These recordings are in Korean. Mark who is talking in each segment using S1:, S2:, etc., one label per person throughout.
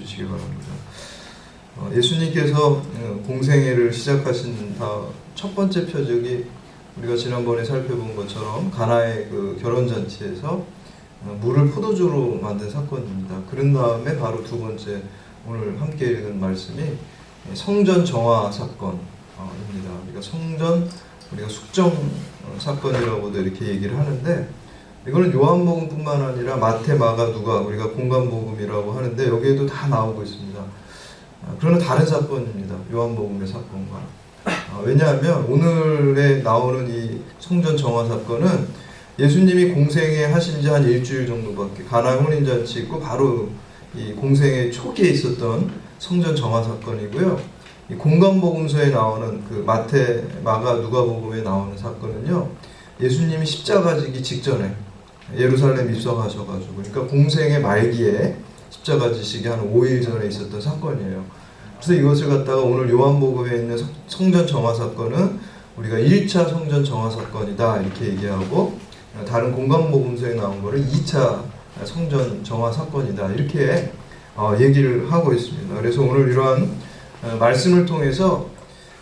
S1: 주시기 바랍니다. 예수님께서 공생애를 시작하신 첫 번째 표적이 우리가 지난번에 살펴본 것처럼 가나의 그 결혼잔치에서 물을 포도주로 만든 사건입니다. 그런 다음에 바로 두 번째 오늘 함께 읽은 말씀이 성전 정화 사건입니다. 그러니까 성전 우리가 숙정 사건이라고도 이렇게 얘기를 하는데, 이거는 요한복음뿐만 아니라 마태, 마가, 누가 우리가 공관복음이라고 하는데 여기에도 다 나오고 있습니다. 그러나 다른 사건입니다. 요한복음의 사건과. 왜냐하면 오늘에 나오는 이 성전 정화 사건은 예수님이 공생애 하신 지 한 일주일 정도밖에, 가나 혼인잔치 있고 바로 이 공생애 초기에 있었던 성전 정화 사건이고요. 이 공관복음서에 나오는 그 마태, 마가, 누가복음에 나오는 사건은요, 예수님이 십자가 지기 직전에 예루살렘 입성하셔가지고, 그러니까 공생의 말기에 십자가 지시기 한 5일 전에 있었던 사건이에요. 그래서 이것을 갖다가 오늘 요한복음에 있는 성전 정화 사건은 우리가 1차 성전 정화 사건이다 이렇게 얘기하고, 다른 공관복음서에 나온 거를 2차 성전 정화 사건이다 이렇게 얘기를 하고 있습니다. 그래서 오늘 이러한 말씀을 통해서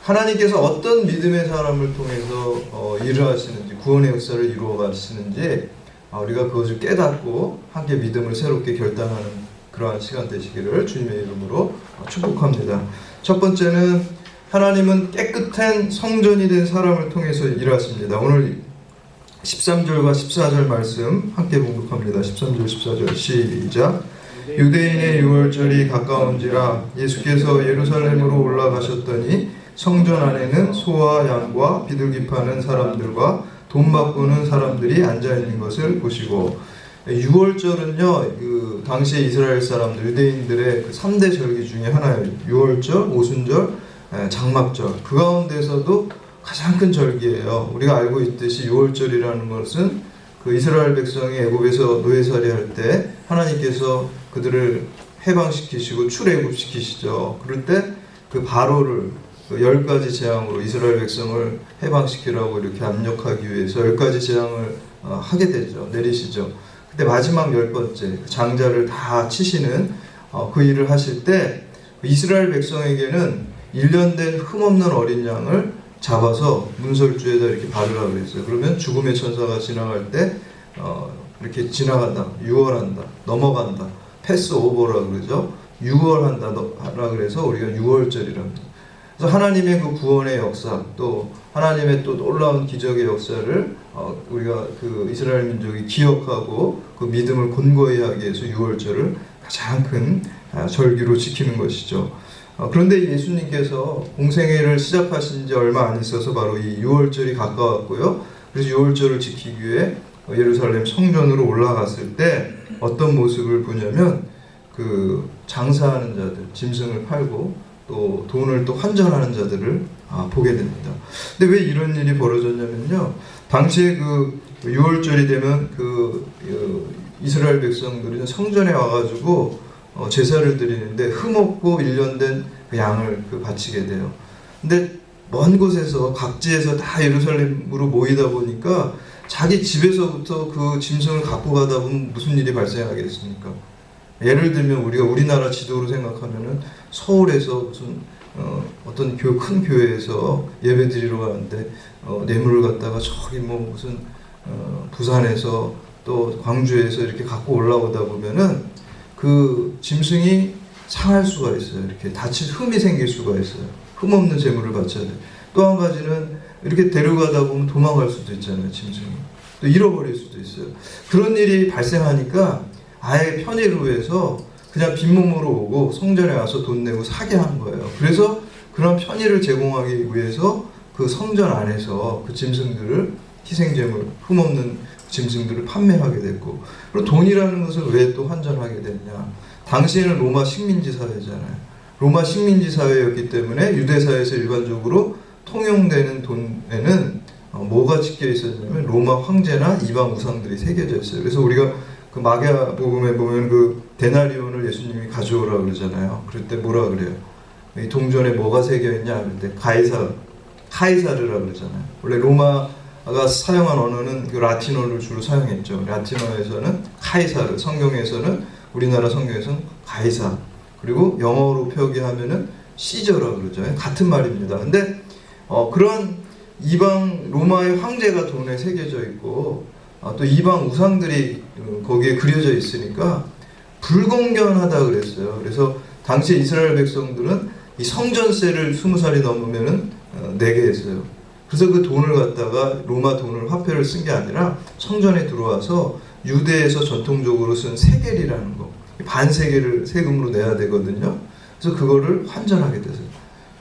S1: 하나님께서 어떤 믿음의 사람을 통해서 일을 하시는지, 구원의 역사를 이루어 가시는지 우리가 그것을 깨닫고 함께 믿음을 새롭게 결단하는 그러한 시간 되시기를 주님의 이름으로 축복합니다. 첫 번째는 하나님은 깨끗한 성전이 된 사람을 통해서 일하십니다. 오늘 13절과 14절 말씀 함께 봉독합니다. 13절 14절 시작. 유대인의 유월절이 가까운지라 예수께서 예루살렘으로 올라가셨더니 성전 안에는 소와 양과 비둘기 파는 사람들과 돈 바꾸는 사람들이 앉아있는 것을 보시고, 유월절은요, 그 당시에 이스라엘 사람들, 유대인들의 그 3대 절기 중에 하나예요. 유월절, 오순절, 장막절. 그 가운데서도 가장 큰 절기예요. 우리가 알고 있듯이 유월절이라는 것은 그 이스라엘 백성이 애굽에서 노예살이 할 때 하나님께서 그들을 해방시키시고 출애굽시키시죠. 그럴 때 그 바로를 그 10가지 재앙으로 이스라엘 백성을 해방시키라고 이렇게 압력하기 위해서 10가지 재앙을 하게 되죠. 내리시죠. 근데 마지막 10번째 장자를 다 치시는 그 일을 하실 때 이스라엘 백성에게는 1년 된 흠없는 어린 양을 잡아서 문설주에다 이렇게 바르라고 그랬어요. 그러면 죽음의 천사가 지나갈 때 이렇게 지나간다, 유월한다, 넘어간다, 패스 오버라고 그러죠. 유월한다 라 그래서 우리가 유월절이랍니다. 그래서 하나님의 그 구원의 역사, 또 하나님의 또 놀라운 기적의 역사를 우리가 그 이스라엘 민족이 기억하고 그 믿음을 곤고히 하기 위해서 유월절을 가장 큰 절기로 지키는 것이죠. 그런데 예수님께서 공생애를 시작하신 지 얼마 안 있어서 바로 이 유월절이 가까웠고요. 그래서 유월절을 지키기 위해 예루살렘 성전으로 올라갔을 때 어떤 모습을 보냐면, 그 장사하는 자들, 짐승을 팔고 또 돈을 또 환전하는 자들을 보게 됩니다. 근데 왜 이런 일이 벌어졌냐면요, 당시에 그 유월절이 되면 그 이스라엘 백성들이 성전에 와가지고 제사를 드리는데 흠없고 1년 된 그 양을 바치게 돼요. 근데 먼 곳에서 각지에서 다 예루살렘으로 모이다 보니까 자기 집에서부터 그 짐승을 갖고 가다 보면 무슨 일이 발생하겠습니까? 예를 들면 우리가 우리나라 지도로 생각하면은 서울에서 무슨 어떤 큰 교회에서 예배 드리러 가는데 뇌물을 갖다가 저기 뭐 무슨 부산에서 또 광주에서 이렇게 갖고 올라오다 보면은 그 짐승이 상할 수가 있어요. 이렇게 다칠 흠이 생길 수가 있어요. 흠 없는 재물을 바쳐야 돼요. 또 한 가지는 이렇게 데려가다 보면 도망갈 수도 있잖아요. 짐승이. 또 잃어버릴 수도 있어요. 그런 일이 발생하니까 아예 편의로 해서 그냥 빈몸으로 오고 성전에 와서 돈 내고 사게 한 거예요. 그래서 그런 편의를 제공하기 위해서 그 성전 안에서 그 짐승들을, 희생제물, 흠없는 짐승들을 판매하게 됐고, 그리고 돈이라는 것을 왜 또 환전하게 됐냐. 당시에는 로마 식민지 사회잖아요. 로마 식민지 사회였기 때문에 유대사에서 일반적으로 통용되는 돈에는 뭐가 찍혀 있었냐면 로마 황제나 이방 우상들이 새겨져 있어요. 그래서 우리가 그 마가복음에 보면 그 데나리온을 예수님이 가져오라 그러잖아요. 그럴 때 뭐라 그래요? 이 동전에 뭐가 새겨 있냐 그럴 때 카이사르라 그러잖아요. 원래 로마가 사용한 언어는 그 라틴어를 주로 사용했죠. 라틴어에서는 카이사르, 성경에서는 우리나라 성경에서는 가이사, 그리고 영어로 표기하면은 시저라 그러죠. 같은 말입니다. 근데 그런 이방 로마의 황제가 돈에 새겨져 있고 또 이방 우상들이 거기에 그려져 있으니까 불공견하다 그랬어요. 그래서 당시 이스라엘 백성들은 이 성전세를 20살이 넘으면은 내게 했어요. 그래서 그 돈을 갖다가 로마 돈을 화폐를 쓴 게 아니라 성전에 들어와서 유대에서 전통적으로 쓴 세겔이라는 거, 반세겔을 세금으로 내야 되거든요. 그래서 그거를 환전하게 됐어요.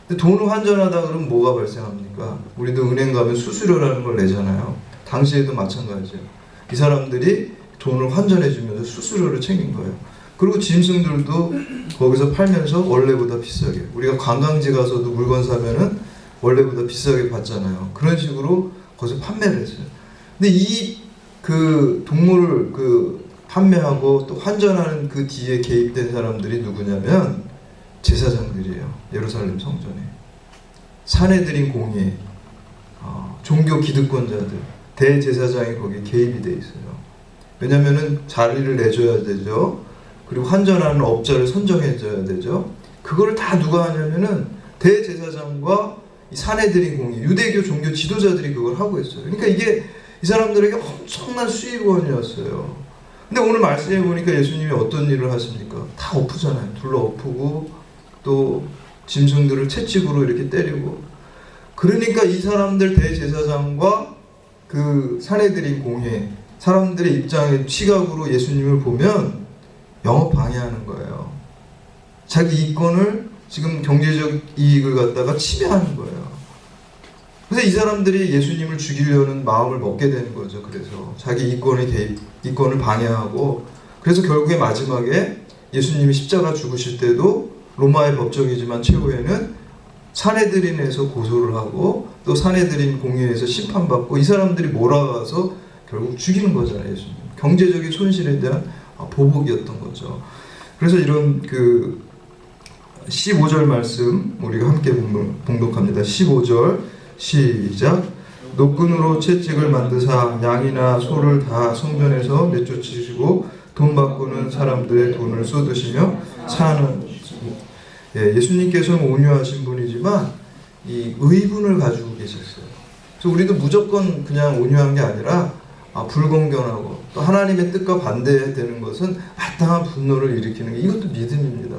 S1: 근데 돈을 환전하다 그러면 뭐가 발생합니까? 우리도 은행 가면 수수료라는 걸 내잖아요. 당시에도 마찬가지예요. 이 사람들이 돈을 환전해 주면서 수수료를 챙긴 거예요. 그리고 짐승들도 거기서 팔면서 원래보다 비싸게, 우리가 관광지 가서도 물건 사면은 원래보다 비싸게 받잖아요. 그런 식으로 거기서 판매를 했어요. 근데 이 그 동물을 판매하고 또 환전하는 그 뒤에 개입된 사람들이 누구냐면 제사장들이에요. 예루살렘 성전에 사내들인 공예, 종교 기득권자들, 대제사장이 거기에 개입이 돼 있어요. 왜냐면은 자리를 내줘야 되죠. 그리고 환전하는 업자를 선정해줘야 되죠. 그거를 다 누가 하냐면은 대제사장과 이 사내들인 공예, 유대교 종교 지도자들이 그걸 하고 있어요. 그러니까 이게 이 사람들에게 엄청난 수입원이었어요. 근데 오늘 말씀해 보니까 예수님이 어떤 일을 하십니까? 다 엎으잖아요. 둘러 엎고 또 짐승들을 채찍으로 이렇게 때리고. 그러니까 이 사람들 대제사장과 그 사내들인 공예, 사람들의 입장에 시각으로 예수님을 보면 영업 방해하는 거예요. 자기 이권을, 지금 경제적 이익을 갖다가 침해하는 거예요. 그래서 이 사람들이 예수님을 죽이려는 마음을 먹게 되는 거죠. 그래서 자기 이권을 방해하고, 그래서 결국에 마지막에 예수님이 십자가 죽으실 때도 로마의 법정이지만 최후에는 사내들인에서 고소를 하고 또 사내들인 공회에서 심판받고 이 사람들이 몰아가서 결국 죽이는 거잖아요. 예수님. 경제적인 손실에 대한 보복이었던 거죠. 그래서 이런 15절 말씀 우리가 함께 봉독합니다. 15절 시작. 노끈으로 채찍을 만드사 양이나 소를 다 성전에서 내쫓으시고 돈 바꾸는 사람들의 돈을 쏟으시며 사는. 예수님께서는 온유하신 분이지만 이 의분을 가지고 계셨어요. 그래서 우리도 무조건 그냥 온유한 게 아니라 불공견하고 또 하나님의 뜻과 반대되는 것은 마땅한 분노를 일으키는 게, 이것도 믿음입니다.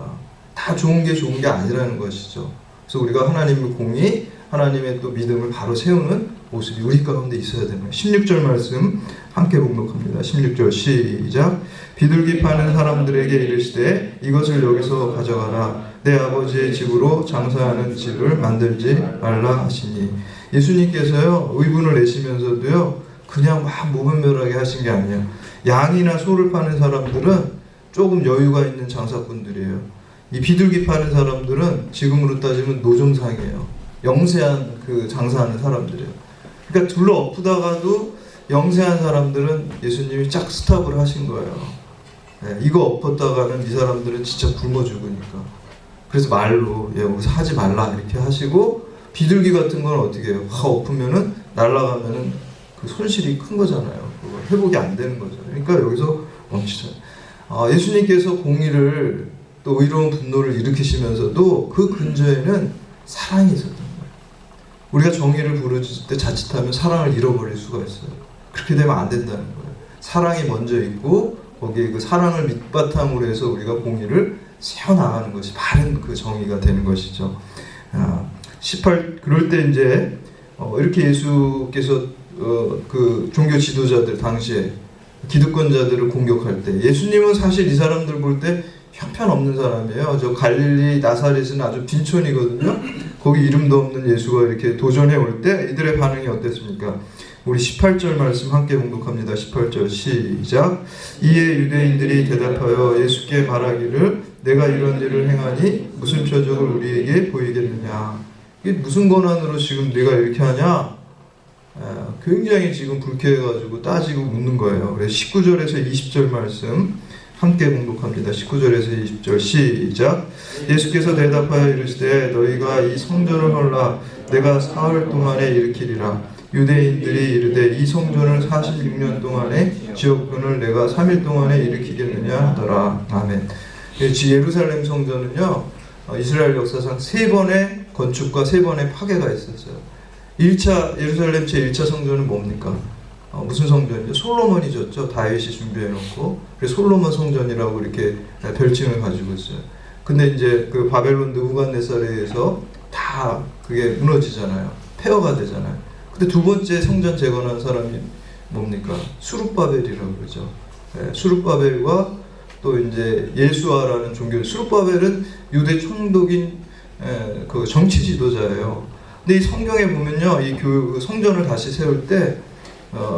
S1: 다 좋은 게 아니라는 것이죠. 그래서 우리가 하나님의 공의, 하나님의 또 믿음을 바로 세우는 모습이 우리 가운데 있어야 되는 거예요. 16절 말씀 함께 봉독합니다. 16절 시작. 비둘기 파는 사람들에게 이르시되 이것을 여기서 가져가라. 내 아버지의 집으로 장사하는 집을 만들지 말라 하시니. 예수님께서요 의분을 내시면서도요 그냥 막 무분별하게 하신 게 아니에요. 양이나 소를 파는 사람들은 조금 여유가 있는 장사꾼들이에요. 이 비둘기 파는 사람들은 지금으로 따지면 노점상이에요. 영세한 장사하는 사람들이에요. 그러니까 둘러 엎으다가도 영세한 사람들은 예수님이 쫙 스탑을 하신 거예요. 이거 엎었다가는 이 사람들은 진짜 굶어 죽으니까. 그래서 말로 여기서 하지 말라 이렇게 하시고, 비둘기 같은 건 어떻게 해요? 엎으면은 날아가면은 그 손실이 큰 거잖아요. 그거 회복이 안 되는 거죠. 그러니까 여기서 멈추잖아요. 예수님께서 공의를 또 의로운 분노를 일으키시면서도 그 근저에는 사랑이 있었던 거예요. 우리가 정의를 부르짖을 때 자칫하면 사랑을 잃어버릴 수가 있어요. 그렇게 되면 안 된다는 거예요. 사랑이 먼저 있고 거기에 그 사랑을 밑바탕으로 해서 우리가 공의를 세워나가는 것이 바른 그 정의가 되는 것이죠. 18 그럴 때 이제 이렇게 예수께서 그 종교 지도자들 당시에 기득권자들을 공격할 때, 예수님은 사실 이 사람들 볼 때 형편없는 사람이에요. 저 갈릴리 나사렛은 아주 빈촌이거든요. 거기 이름도 없는 예수가 이렇게 도전해 올 때 이들의 반응이 어땠습니까? 우리 18절 말씀 함께 봉독합니다. 18절 시작. 이에 유대인들이 대답하여 예수께 말하기를 내가 이런 일을 행하니 무슨 표적을 우리에게 보이겠느냐. 이게 무슨 권한으로 지금 네가 이렇게 하냐? 굉장히 지금 불쾌해가지고 따지고 묻는 거예요. 그래서 19절에서 20절 말씀 함께 봉독합니다. 19절에서 20절 시작. 예수께서 대답하여 이르시되 너희가 이 성전을 헐라 내가 사흘 동안에 일으키리라. 유대인들이 이르되 이 성전을 46년 동안에 지었건을 내가 3일 동안에 일으키겠느냐 하더라. 아멘. 예루살렘 성전은요, 이스라엘 역사상 3번의 건축과 3번의 파괴가 있었어요. 1차 예루살렘 제1차 성전은 뭡니까? 무슨 성전이죠? 솔로몬이 졌죠. 다윗이 준비해놓고. 그래서 솔로몬 성전이라고 이렇게 별칭을 가지고 있어요. 근데 이제 그 바벨론 느부갓네살에 의해서 다 그게 무너지잖아요. 폐허가 되잖아요. 근데 두 번째 성전 재건한 사람이 뭡니까? 수룹바벨이라고 그러죠. 수룹바벨과 또 이제 예수아라는 종교. 수룹바벨은 유대 총독인 그 정치 지도자예요. 근데 이 성경에 보면요, 이 성전을 다시 세울 때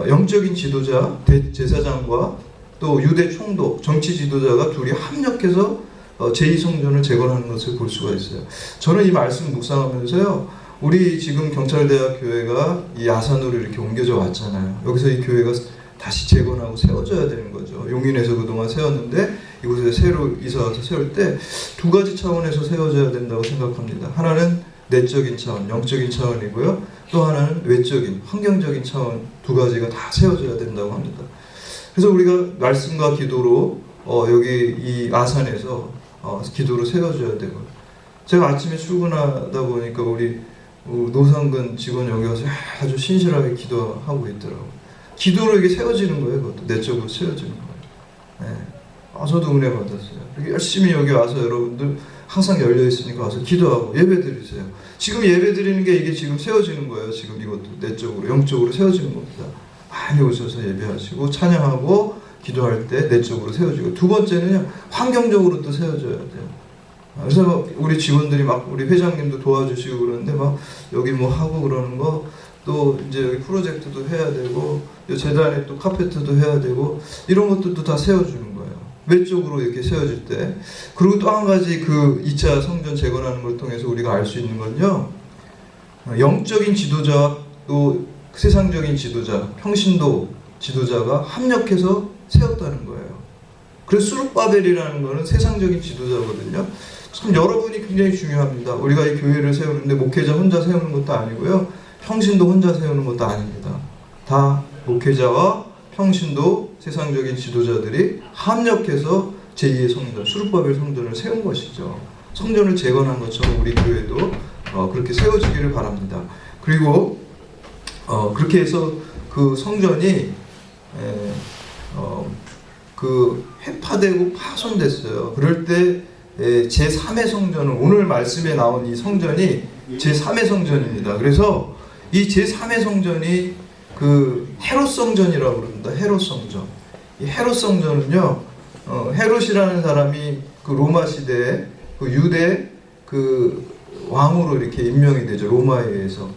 S1: 영적인 지도자, 대제사장과 또 유대 총독, 정치 지도자가 둘이 합력해서 제2성전을 재건하는 것을 볼 수가 있어요. 저는 이 말씀 묵상하면서요, 우리 지금 경찰대학 교회가 이 아산으로 이렇게 옮겨져 왔잖아요. 여기서 이 교회가 다시 재건하고 세워져야 되는 거죠. 용인에서 그동안 세웠는데 이곳에 새로 이사 와서 세울 때 두 가지 차원에서 세워져야 된다고 생각합니다. 하나는 내적인 차원, 영적인 차원이고요. 또 하나는 외적인, 환경적인 차원, 두 가지가 다 세워져야 된다고 합니다. 그래서 우리가 말씀과 기도로 여기 이 아산에서 기도로 세워줘야 되고, 제가 아침에 출근하다 보니까 우리 노상근 직원 여기 와서 아주 신실하게 기도하고 있더라고요. 기도로 이게 세워지는 거예요. 그것도 내적으로 세워지는 거예요. 네. 저도 은혜 받았어요. 이렇게 열심히 여기 와서 여러분들 항상 열려 있으니까 와서 기도하고 예배 드리세요. 지금 예배 드리는 게 이게 지금 세워지는 거예요. 지금 이것도 내적으로, 영적으로 세워지는 겁니다. 많이 오셔서 예배하시고 찬양하고 기도할 때 내적으로 세워지고, 두 번째는요, 환경적으로 또 세워져야 돼요. 그래서 우리 직원들이 막 우리 회장님도 도와주시고 그러는데 막 여기 뭐 하고 그러는 거, 또 이제 여기 프로젝트도 해야 되고, 재단에 또 카페트도 해야 되고, 이런 것들도 다 세워주는 거예요. 외적으로 이렇게 세워질 때. 그리고 또 한 가지 그 2차 성전 재건하는 걸 통해서 우리가 알 수 있는 건요, 영적인 지도자와 또 세상적인 지도자, 평신도 지도자가 합력해서 세웠다는 거예요. 그래서 수룹바벨이라는 거는 세상적인 지도자거든요. 참 여러분이 굉장히 중요합니다. 우리가 이 교회를 세우는데 목회자 혼자 세우는 것도 아니고요, 평신도 혼자 세우는 것도 아닙니다. 다 목회자와 평신도, 세상적인 지도자들이 합력해서 제2의 성전, 수룹바벨 성전을 세운 것이죠. 성전을 재건한 것처럼 우리 교회도 그렇게 세워지기를 바랍니다. 그리고 그렇게 해서 그 성전이 그 해파되고 파손됐어요. 그럴 때 제3의 성전은, 오늘 말씀에 나온 이 성전이 제3의 성전입니다. 그래서 이 제3의 성전이 그 헤롯 성전이라고 그럽니다. 헤롯 성전. 이 헤롯 성전은요, 헤롯이라는 사람이 그 로마 시대에 그 유대 그 왕으로 이렇게 임명이 되죠. 로마에 의해서.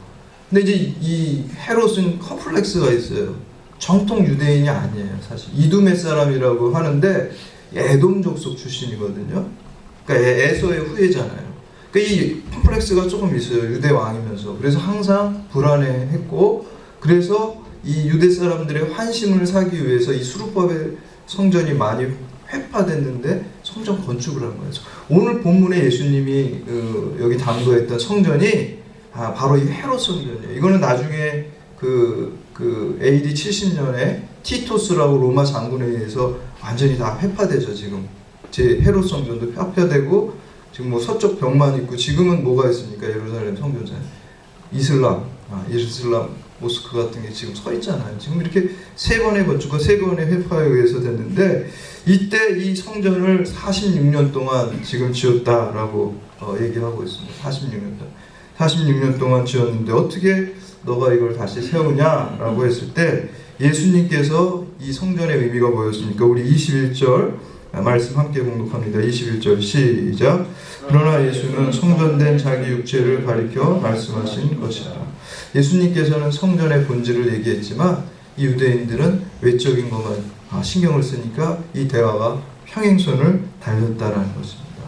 S1: 근데 이제 이 헤롯은 컴플렉스가 있어요. 정통 유대인이 아니에요. 사실 이두메 사람이라고 하는데 에돔 족속 출신이거든요. 그러니까 에서의 후예잖아요. 그러니까 이 컴플렉스가 조금 있어요. 유대 왕이면서. 그래서 항상 불안해했고, 그래서 이 유대 사람들의 환심을 사기 위해서 이 수룹바벨 성전이 많이 회파됐는데 성전 건축을 한 거예요. 오늘 본문에 예수님이 여기 담거했던 성전이 바로 이 헤롯 성전이에요. 이거는 나중에 그 AD 70년에 티토스라고 로마 장군에 의해서 완전히 다 회파되죠. 지금 제 헤롯 성전도 회파되고, 지금 뭐 서쪽 벽만 있고, 지금은 뭐가 있습니까? 예루살렘 성전에 이슬람 모스크 같은 게 지금 서 있잖아요. 지금 이렇게 3번의 건축과 3번의 회파에 의해서 됐는데, 이때 이 성전을 46년 동안 지금 지었다라고 얘기하고 있습니다. 46년 동안 지었는데 어떻게 너가 이걸 다시 세우냐라고 했을 때, 예수님께서 이 성전의 의미가 뭐였습니까? 우리 21절 말씀 함께 공독합니다. 21절 시작. 그러나 예수는 성전된 자기 육체를 가리켜 말씀하신 것이다. 예수님께서는 성전의 본질을 얘기했지만 이 유대인들은 외적인 것만 신경을 쓰니까 이 대화가 평행선을 달렸다라는 것입니다.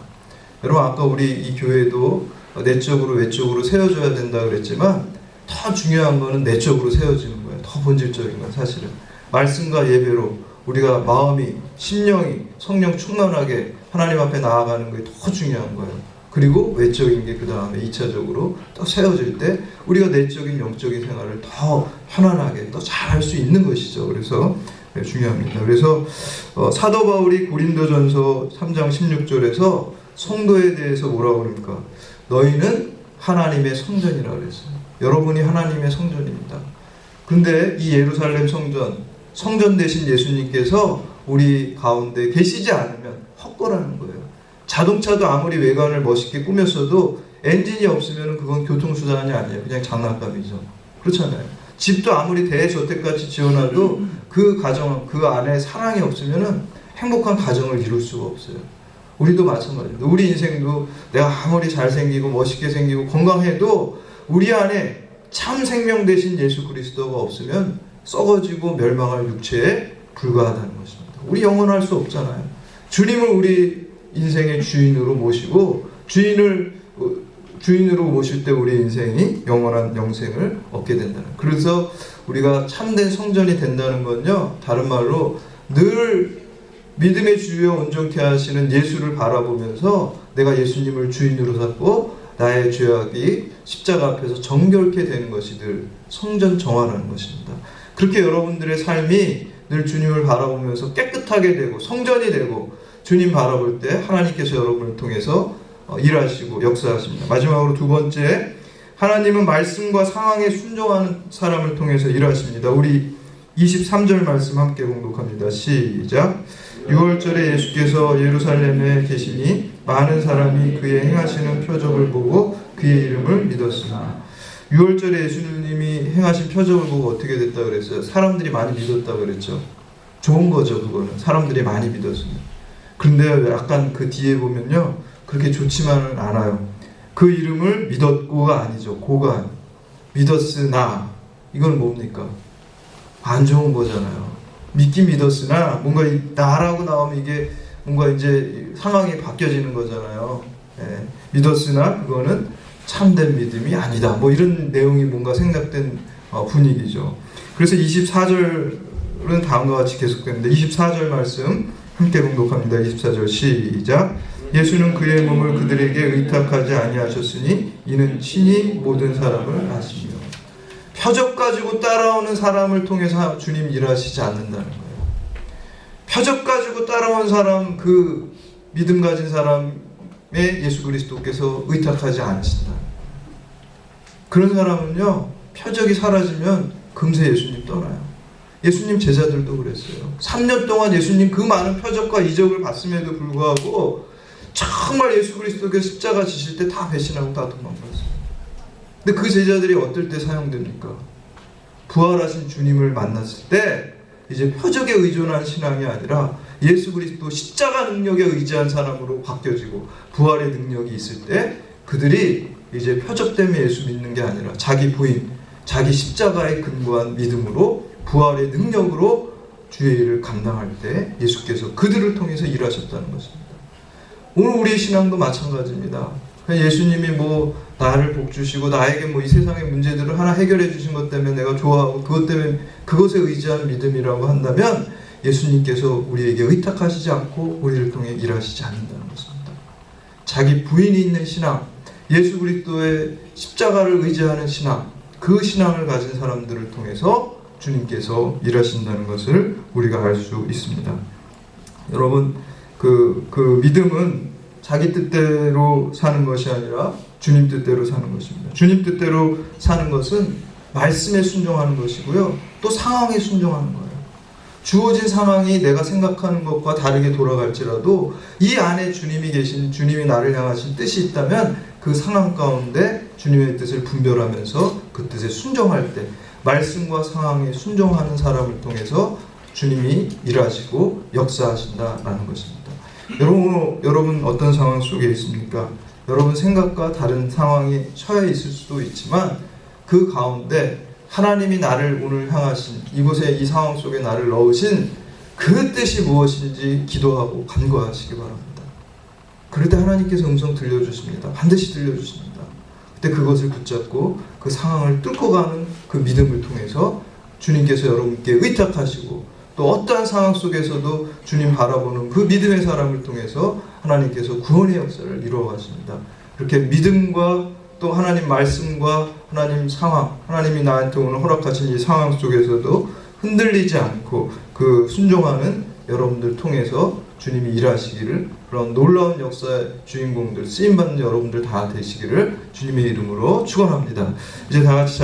S1: 여러분, 아까 우리 이 교회도 내적으로 외적으로 세워져야 된다 그랬지만, 더 중요한 거는 내적으로 세워지는 거예요. 더 본질적인 건 사실은 말씀과 예배로 우리가 마음이, 심령이 성령 충만하게 하나님 앞에 나아가는 게 더 중요한 거예요. 그리고 외적인 게 그 다음에 2차적으로 또 세워질 때 우리가 내적인 영적인 생활을 더 편안하게 더 잘할 수 있는 것이죠. 그래서 중요합니다. 그래서 사도 바울이 고린도전서 3장 16절에서 성도에 대해서 뭐라고 그럽니까? 너희는 하나님의 성전이라 그랬어요. 여러분이 하나님의 성전입니다. 근데 이 예루살렘 성전 대신 예수님께서 우리 가운데 계시지 않으면 헛거라는 거예요. 자동차도 아무리 외관을 멋있게 꾸몄어도 엔진이 없으면 그건 교통수단이 아니에요. 그냥 장난감이죠. 그렇잖아요. 집도 아무리 대저택같이 지어놔도 그 가정, 그 안에 사랑이 없으면 행복한 가정을 이룰 수가 없어요. 우리도 마찬가지입니다. 우리 인생도 내가 아무리 잘생기고 멋있게 생기고 건강해도 우리 안에 참 생명 되신 예수 그리스도가 없으면 썩어지고 멸망할 육체에 불과하다는 것입니다. 우리 영원할 수 없잖아요. 주님을 우리 인생의 주인으로 모시고 주인으로 모실 때 우리 인생이 영원한 영생을 얻게 된다는. 그래서 우리가 참된 성전이 된다는 건요, 다른 말로 늘 믿음의 주여 온전케 하시는 예수를 바라보면서 내가 예수님을 주인으로 삼고 나의 죄악이 십자가 앞에서 정결케 되는 것이 늘 성전 정화라는 것입니다. 그렇게 여러분들의 삶이 늘 주님을 바라보면서 깨끗하게 되고 성전이 되고 주님 바라볼 때 하나님께서 여러분을 통해서 일하시고 역사하십니다. 마지막으로 두 번째, 하나님은 말씀과 상황에 순종하는 사람을 통해서 일하십니다. 우리 23절 말씀 함께 공독합니다. 시작. 6월절에 예수께서 예루살렘에 계시니 많은 사람이 그의 행하시는 표적을 보고 그의 이름을 믿었으나. 6월절에 예수님이 행하신 표적을 보고 어떻게 됐다 그랬어요? 사람들이 많이 믿었다 그랬죠. 좋은 거죠. 그거는 사람들이 많이 믿었습니다. 그런데 약간 그 뒤에 보면요, 그렇게 좋지만은 않아요. 그 이름을 믿었고가 아니죠. 고가 믿었으나. 이건 뭡니까? 안 좋은 거잖아요. 믿긴 믿었으나 뭔가 나라고 나오면 이게 뭔가 이제 상황이 바뀌어지는 거잖아요. 예. 믿었으나 그거는 참된 믿음이 아니다. 뭐 이런 내용이 뭔가 생략된 분위기죠. 그래서 24절은 다음과 같이 계속되는데 24절 말씀 함께 공독합니다. 24절 시작. 예수는 그의 몸을 그들에게 의탁하지 아니하셨으니 이는 친히 모든 사람을 아시며. 표적 가지고 따라오는 사람을 통해서 주님 일하시지 않는다는 거예요. 표적 가지고 따라온 사람, 그 믿음 가진 사람의 예수 그리스도께서 의탁하지 않으신다. 그런 사람은요, 표적이 사라지면 금세 예수님 떠나요. 예수님 제자들도 그랬어요. 3년 동안 예수님 그 많은 표적과 이적을 봤음에도 불구하고 정말 예수 그리스도께서 십자가 지실 때 다 배신하고 다 도망갔어요. 근데 그 제자들이 어떨 때 사용됩니까? 부활하신 주님을 만났을 때 이제 표적에 의존한 신앙이 아니라 예수 그리스도 십자가 능력에 의지한 사람으로 바뀌어지고 부활의 능력이 있을 때 그들이 이제 표적 때문에 예수 믿는 게 아니라 자기 부인, 자기 십자가에 근거한 믿음으로 부활의 능력으로 주의 일을 감당할 때 예수께서 그들을 통해서 일하셨다는 것입니다. 오늘 우리의 신앙도 마찬가지입니다. 예수님이 뭐 나를 복주시고 나에게 뭐 이 세상의 문제들을 하나 해결해 주신 것 때문에 내가 좋아하고 그것 때문에 그것에 의지한 믿음이라고 한다면 예수님께서 우리에게 의탁하시지 않고 우리를 통해 일하시지 않는다는 것입니다. 자기 부인이 있는 신앙, 예수 그리스도의 십자가를 의지하는 신앙, 그 신앙을 가진 사람들을 통해서 주님께서 일하신다는 것을 우리가 알 수 있습니다. 여러분, 그 믿음은 자기 뜻대로 사는 것이 아니라 주님 뜻대로 사는 것입니다. 주님 뜻대로 사는 것은 말씀에 순종하는 것이고요. 또 상황에 순종하는 거예요. 주어진 상황이 내가 생각하는 것과 다르게 돌아갈지라도 이 안에 주님이 계신, 주님이 나를 향하신 뜻이 있다면 그 상황 가운데 주님의 뜻을 분별하면서 그 뜻에 순종할 때 말씀과 상황에 순종하는 사람을 통해서 주님이 일하시고 역사하신다라는 것입니다. 여러분 어떤 상황 속에 있습니까? 여러분 생각과 다른 상황이 처해 있을 수도 있지만 그 가운데 하나님이 나를 오늘 향하신 이곳에 이 상황 속에 나를 넣으신 그 뜻이 무엇인지 기도하고 간구하시기 바랍니다. 그럴 때 하나님께서 음성 들려주십니다. 반드시 들려주십니다. 그때 그것을 붙잡고 그 상황을 뚫고 가는 그 믿음을 통해서 주님께서 여러분께 의탁하시고 또 어떠한 상황 속에서도 주님 바라보는 그 믿음의 사람을 통해서 하나님께서 구원의 역사를 이루어 가십니다. 이렇게 믿음과 또 하나님 말씀과 하나님 상황, 하나님이 나한테 오늘 허락하신 이 상황 속에서도 흔들리지 않고 그 순종하는 여러분들 통해서 주님이 일하시기를, 그런 놀라운 역사의 주인공들, 쓰임받는 여러분들 다 되시기를 주님의 이름으로 축원합니다. 이제 다 같이